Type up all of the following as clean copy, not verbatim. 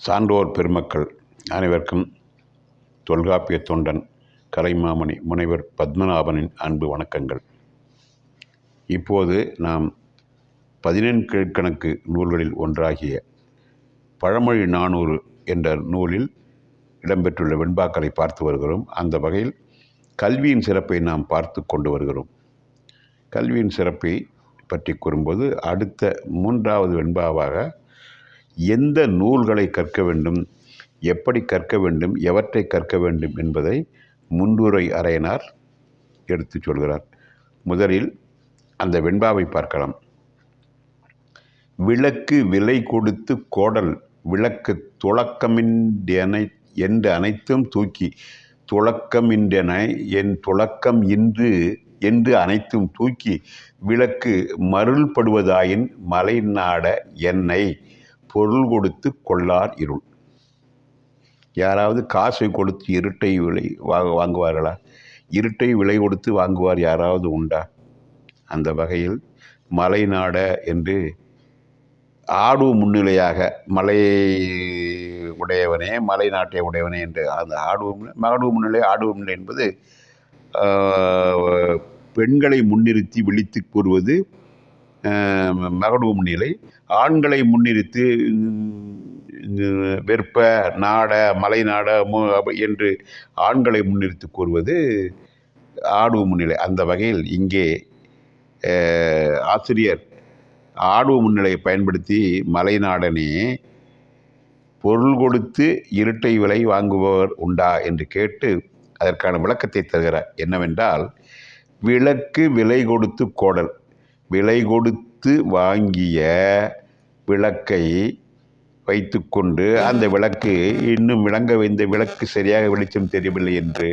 சான்றோர் பெருமக்கள் அனைவருக்கும் தொல்காப்பிய தொண்டன் கலைமாமணி முனைவர் பத்மநாபனின் அன்பு வணக்கங்கள். இப்போது நாம் 14 கீழ்க்கணக்கு நூல்களில் ஒன்றாகிய பழமொழி 400 என்ற நூலில் இடம்பெற்றுள்ள வெண்பாக்களை பார்த்து வருகிறோம். அந்த வகையில் கல்வியின் சிறப்பை நாம் பார்த்து கொண்டு வருகிறோம். கல்வியின் சிறப்பை பற்றி கூறும்போது அடுத்த 3வது வெண்பாவாக எந்த நூல்களை கற்க வேண்டும், எப்படி கற்க வேண்டும், எவற்றை கற்க வேண்டும் என்பதை முன்னுரை அறையனார் எடுத்துச் சொல்கிறார். முதலில் அந்த வெண்பாவை பார்க்கலாம். விளக்கு விலை கொடுத்து கோடல் விளக்கு துளக்கமின்றென என்று அனைத்தும் தூக்கி, துளக்கமின்றென என் துளக்கம் இன்று என்று அனைத்தும் தூக்கி, விளக்கு மருள்படுவதாயின் மலை நாட என்னை பொருள் கொடுத்து கொள்ளார் இருள். யாராவது காசை கொடுத்து இருட்டை விலை வாங்குவார்களா? இருட்டை விலை கொடுத்து வாங்குவார் யாராவது உண்டா? அந்த வகையில் மலை நாட என்று ஆடு முன்னிலையாக மலை உடையவனே, மலை நாட்டை உடையவனே என்று அந்த மகடு முன்னிலை, ஆடு முன்னிலை என்பது பெண்களை முன்னிறுத்தி விழித்து கூறுவது மகடு முன்னிலை. ஆண்களை முன்னிறுத்தி வெற்ப நாட, மலை நாட என்று ஆண்களை முன்னிறுத்தி கூறுவது ஆடு முன்னிலை. அந்த வகையில் இங்கே ஆசிரியர் ஆடு முன்னிலையை பயன்படுத்தி மலை நாடனே பொருள் கொடுத்து இருட்டை விலை வாங்குபவர் உண்டா என்று கேட்டு அதற்கான விளக்கத்தை தருகிறார். என்னவென்றால், விளக்கு விலை கொடுத்து கோடல், விலை கொடுத்து வாங்கிய விளக்கை வைத்து கொண்டு அந்த விளக்கு இன்னும் விளங்க வைந்த விளக்கு சரியாக வெளிச்சம் தெரியவில்லை என்று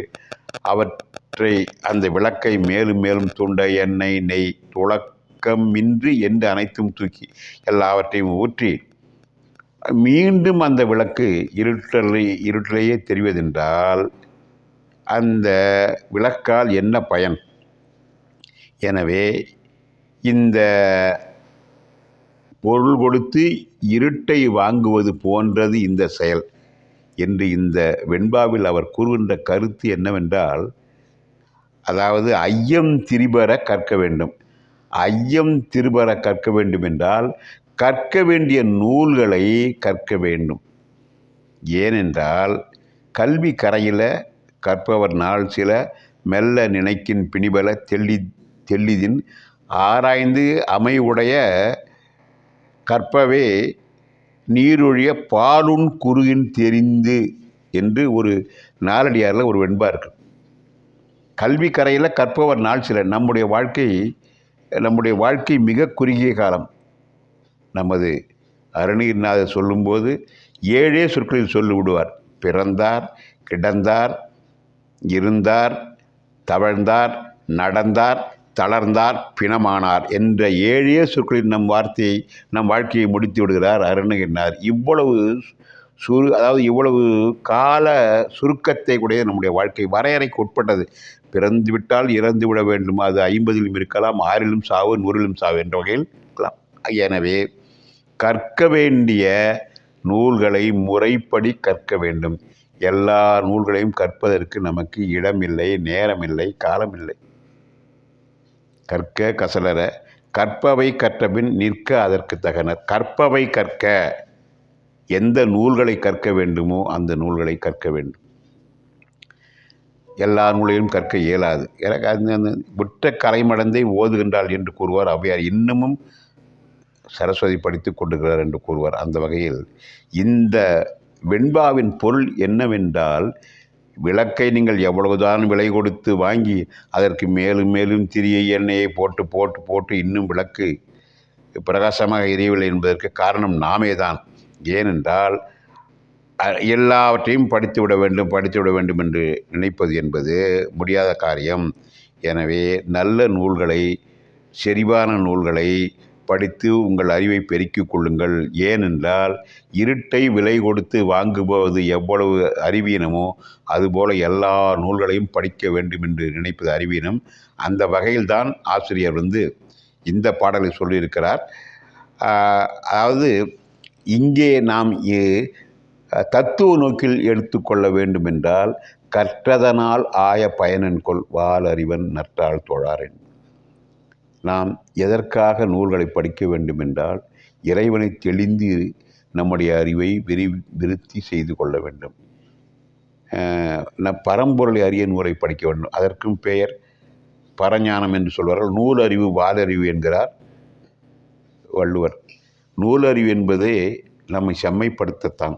அவற்றை அந்த விளக்கை மேலும் மேலும் தூண்ட எண்ணெய் நெய் துளக்கமின்றி என்று அனைத்தும் தூக்கி எல்லாவற்றையும் ஊற்றி மீண்டும் அந்த விளக்கு இருட்டிலேயே தெரிவதென்றால் அந்த விளக்கால் என்ன பயன்? எனவே இந்த பொருள் கொடுத்து இருட்டை வாங்குவது போன்றது இந்த செயல் என்று இந்த வெண்பாவில் அவர் கூறுகின்ற கருத்து என்னவென்றால், அதாவது ஐயம் திரிபர கற்க வேண்டும். ஐயம் திரிபர கற்க வேண்டும் என்றால் கற்க வேண்டிய நூல்களை கற்க வேண்டும். ஏனென்றால் கல்வி கரையில கற்பவர் நாள் சில மெல்ல நினைக்கின் பிணிபல தெள்ளிதின் ஆராய்ந்து அமைவுடைய கற்பவே நீரொழிய பாலுன் குறுகின் தெரிந்து என்று ஒரு நாலடியாரில் ஒரு வெண்பா இருக்கு. கல்வி கரையில் கற்பவர் நாள் சில. நம்முடைய வாழ்க்கை மிக குறுகிய காலம். நமது அருணகிரிநாதர் சொல்லும்போது 7 சொற்களில் சொல்லி விடுவார். பிறந்தார், கிடந்தார், இருந்தார், தவழ்ந்தார், நடந்தார், தளர்ந்தார், பிணமானார் என்ற 7 சொற்களில் நம் வாழ்க்கையை முடித்து விடுகிறார் அருணகிரிநாதர். இவ்வளவு கால சுருக்கத்தை உடைய நம்முடைய வாழ்க்கை வரையறைக்கு உட்பட்டது. பிறந்து விட்டால் இறந்து விட வேண்டும். அது 50லும் இருக்கலாம், 6லும் சாவு, 100லும் சாவு என்ற வகையில் இருக்கலாம். எனவே கற்க வேண்டிய நூல்களை முறைப்படி கற்க வேண்டும். எல்லா நூல்களையும் கற்பதற்கு நமக்கு இடமில்லை, நேரமில்லை, காலமில்லை. கற்க கசலற கற்பவை கற்றபின் நிற்க அதற்கு தகனர். கற்பவை கற்க, எந்த நூல்களை கற்க வேண்டுமோ அந்த நூல்களை கற்க வேண்டும். எல்லா நூலையும் கற்க இயலாது. எனக்கு அந்த விட்ட கலைமடந்தை ஓதுகின்றாள் என்று கூறுவார் ஔவையார். இன்னமும் சரஸ்வதி படித்து கொண்டிருக்கிறார் என்று கூறுவார். அந்த வகையில் இந்த வெண்பாவின் பொருள் என்னவென்றால், விளக்கை நீங்கள் எவ்வளவுதான் விலை கொடுத்து வாங்கி அதற்கு மேலும் மேலும் திரிய எண்ணெயை போட்டு போட்டு போட்டு இன்னும் விளக்கு பிரகாசமாக எரியவில்லை என்பதற்கு காரணம் நாமே தான். ஏனென்றால் எல்லாவற்றையும் படித்து விட வேண்டும் என்று நினைப்பது என்பது முடியாத காரியம். எனவே நல்ல நூல்களை, செறிவான நூல்களை படித்து உங்கள் அறிவை பெருக்கிக் கொள்ளுங்கள். ஏனென்றால் இருட்டை விலை கொடுத்து வாங்குவது எவ்வளவு அறிவீனமோ அதுபோல எல்லா நூல்களையும் படிக்க வேண்டும் என்று நினைப்பது அறிவீனம். அந்த வகையில்தான் ஆசிரியர் இந்த பாடலை சொல்லியிருக்கிறார். அதாவது இங்கே நாம் தத்துவ நோக்கில் எடுத்துக்கொள்ள வேண்டும் என்றால் கற்றதனால் ஆய பயனென்கொள் வாலறிவன் நற்றாள் தொழாரென். நாம் எதற்காக நூல்களை படிக்க வேண்டும் என்றால் இறைவனை தெளிந்து நம்முடைய அறிவை விருத்தி செய்து கொள்ள வேண்டும். பரம்பொருளை அறிய நூலை படிக்க வேண்டும். அதற்கும் பெயர் பரஞானம் என்று சொல்வார்கள். நூலறிவு வாலறிவு என்கிறார் வள்ளுவர். நூலறிவு என்பதே நம்மை செம்மைப்படுத்தத்தான்.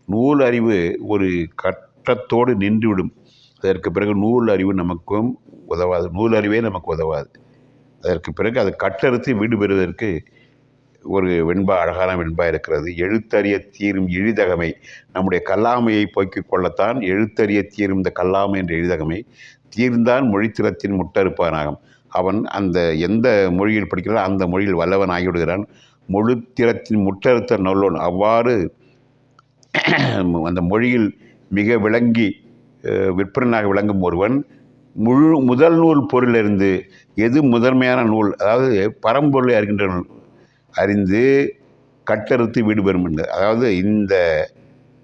நூல் அறிவு ஒரு கட்டத்தோடு நின்றுவிடும். அதற்கு பிறகு நூல் அறிவு நமக்கும் உதவாது. நூல் அறிவே நமக்கு உதவாது. அதற்கு பிறகு அது கட்டறுத்து வீடு பெறுவதற்கு ஒரு வெண்பா, அழகான வெண்பா இருக்கிறது. எழுத்தறிய தீரும் இழிதகமை. நம்முடைய கல்லாமையை போக்கிக் கொள்ளத்தான் எழுத்தறிய தீரும் இந்த கல்லாமை என்ற இழிதகமை. தீர்ந்தான் மொழித்திறத்தின் முட்டறுப்பானாகும். அவன் அந்த எந்த மொழியில் படிக்கிறான் அந்த மொழியில் வல்லவன் ஆகிவிடுகிறான். மொழித்திறத்தின் முட்டறுத்த நல்லோன். அவ்வாறு அந்த மொழியில் மிக விளங்கி விற்பனாக விளங்கும் ஒருவன் முதல் நூல் பொருளிலிருந்து எது முதன்மையான நூல், அதாவது பரம்பொருளை அறிகின்ற நூல் அறிந்து கட்டறுத்து வீடு பெறும் என்பது. அதாவது இந்த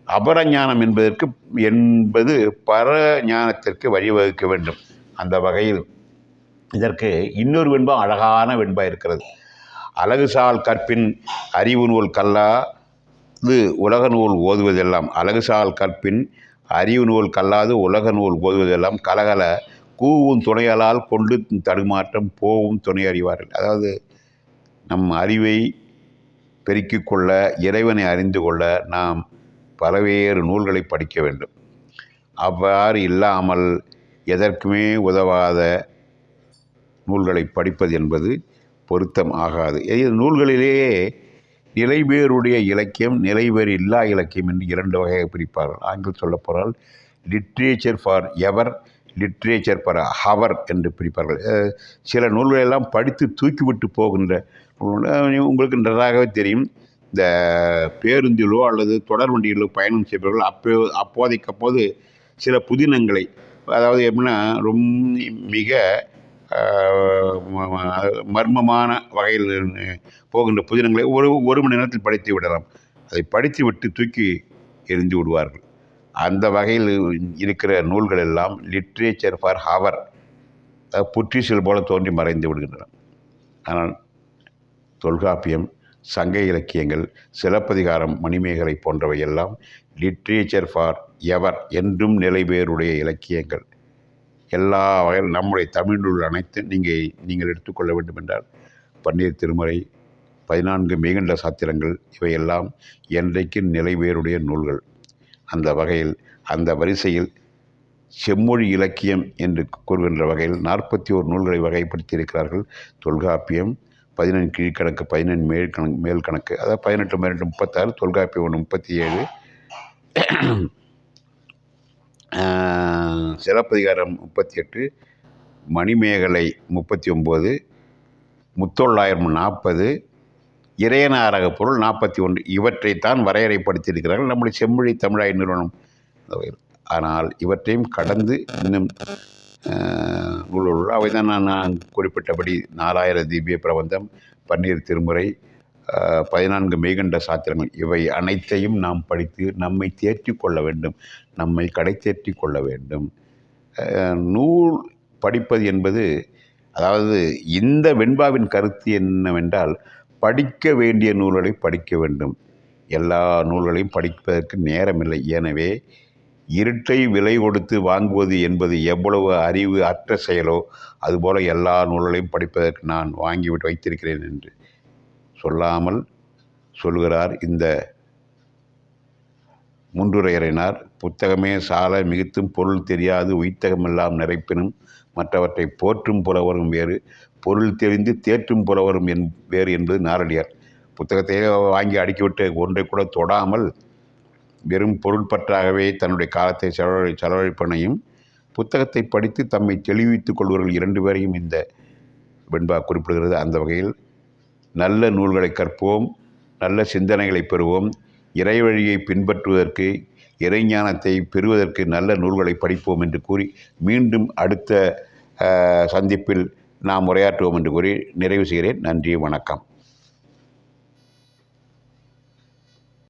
அபரஞானம் என்பது பரஞானத்திற்கு வழிவகுக்க வேண்டும். அந்த வகையில் இதற்கு இன்னொரு வெண்பா, அழகான வெண்பா இருக்கிறது. அழகுசால் கற்பின் அறிவு நூல் கல்லாது உலக நூல் ஓதுவதெல்லாம். அழகுசால் கற்பின் அறிவு நூல் கல்லாது உலக நூல் ஓதுவதெல்லாம் கலகல கூவும் துணையலால் கொண்டு தடுமாற்றம் போவும் துணை அறிவார்கள். அதாவது நம் அறிவை பெருக்கிக் கொள்ள, இறைவனை அறிந்து கொள்ள நாம் பல்வேறு நூல்களை படிக்க வேண்டும். அவ்வாறு இல்லாமல் எதற்குமே உதவாத நூல்களை படிப்பது என்பது பொருத்தம் ஆகாது. நூல்களிலேயே நிலைபேருடைய இலக்கியம், நிலைபேறு இல்லா இலக்கியம் என்று 2 வகையாக பிரிப்பார்கள். ஆங்கிலம் சொல்ல போனால் literature for ever, literature for hour என்று பிரிப்பார்கள். சில நூல்களெல்லாம் படித்து தூக்கிவிட்டு போகின்ற உங்களுக்கு நன்றாகவே தெரியும். இந்த பேருந்திலோ அல்லது தொடர் வண்டியிலோ பயணம் செய்பவர்கள் அப்போதைக்கப்போது சில புதினங்களை, அதாவது எப்படின்னா ரொம்ப மிக மர்மமான வகையில் போகின்ற புதினங்களை ஒரு மணி நேரத்தில் படித்து விடலாம். அதை படித்து விட்டு தூக்கி எரிந்து விடுவார்கள். அந்த வகையில் இருக்கிற நூல்கள் எல்லாம் லிட்ரேச்சர் ஃபார் ஹவர், புற்றிசல் போல தோன்றி மறைந்து விடுகின்றன. ஆனால் தொல்காப்பியம், சங்க இலக்கியங்கள், சிலப்பதிகாரம், மணிமேகலை போன்றவை எல்லாம் லிட்ரேச்சர் ஃபார் எவர், என்றும் நிலைபேருடைய இலக்கியங்கள். எல்லா வகையில் நம்முடைய தமிழ் நூல் அனைத்தும் நீங்கள் எடுத்துக்கொள்ள வேண்டும் என்றால் பன்னீர் திருமுறை, 14 மெய்கண்ட சாத்திரங்கள் இவையெல்லாம் என்றைக்கும் நிலைபேருடைய நூல்கள். அந்த வகையில் அந்த வரிசையில் செம்மொழி இலக்கியம் என்று கூறுகின்ற வகையில் 41 நூல்களை வகைப்படுத்தியிருக்கிறார்கள். தொல்காப்பியம் 15 கீழ்கணக்கு, 15 மேல் கணக்கு, அதாவது 18 12 36, தொல்காப்பியம் 1 37, சிலப்பதிகாரம் 38, மணிமேகலை 39, முத்தொள்ளாயிரம் 40, இறையனாரக பொருள் 41. இவற்றைத்தான் வரையறைப்படுத்தியிருக்கிறார்கள் நம்முடைய செம்மொழி தமிழாய் நிறுவனம். ஆனால் இவற்றையும் கடந்து இன்னும் நூல்கள் அவை தான் நான் குறிப்பிட்டபடி 4000 திவ்ய பிரபந்தம், பன்னீர் திருமுறை, 14 மெய்கண்ட சாத்திரங்கள், இவை அனைத்தையும் நாம் படித்து நம்மை தேற்றி கொள்ள வேண்டும், நம்மை கடை தேற்றி கொள்ள வேண்டும். நூல் படிப்பது என்பது, அதாவது இந்த வெண்பாவின் கருத்து என்னவென்றால் படிக்க வேண்டிய நூல்களை படிக்க வேண்டும். எல்லா நூல்களையும் படிப்பதற்கு நேரமில்லை. எனவே இருட்டை விலை கொடுத்து வாங்குவது என்பது எவ்வளவு அறிவு அற்ற செயலோ அதுபோல எல்லா நூல்களையும் படிப்பதற்கு நான் வாங்கிவிட்டு வைத்திருக்கிறேன் என்று சொல்லாமல் சொல்கிறார் இந்த முன்றுரையறினார். புத்தகமே சால மிகுத்தும் பொருள் தெரியாது உய்த்தகமெல்லாம் நிறைப்பினும் மற்றவற்றை போற்றும் புலவரும் வேறு, பொருள் தெரிந்து தேற்றும் புலவரும் வேறு என்பது நாரடியார். புத்தகத்தையே வாங்கி அடுக்கிவிட்டு ஒன்றை கூட தொடாமல் வெறும் பொருள் பற்றாகவே தன்னுடைய காலத்தை செலவழிப்பனையும், புத்தகத்தை படித்து தம்மை தெளிவித்துக் கொள்வர்கள் 2 பேரையும் இந்த வெண்பா குறிப்பிடுகிறது. அந்த வகையில் நல்ல நூல்களை கற்போம், நல்ல சிந்தனைகளை பெறுவோம், இறை வழியை பின்பற்றுவதற்கு, இறைஞானத்தை பெறுவதற்கு நல்ல நூல்களை படிப்போம் என்று கூறி மீண்டும் அடுத்த சந்திப்பில் நாம் உரையாற்றுவோம் என்று கூறி நிறைவு செய்கிறேன். நன்றி, வணக்கம்.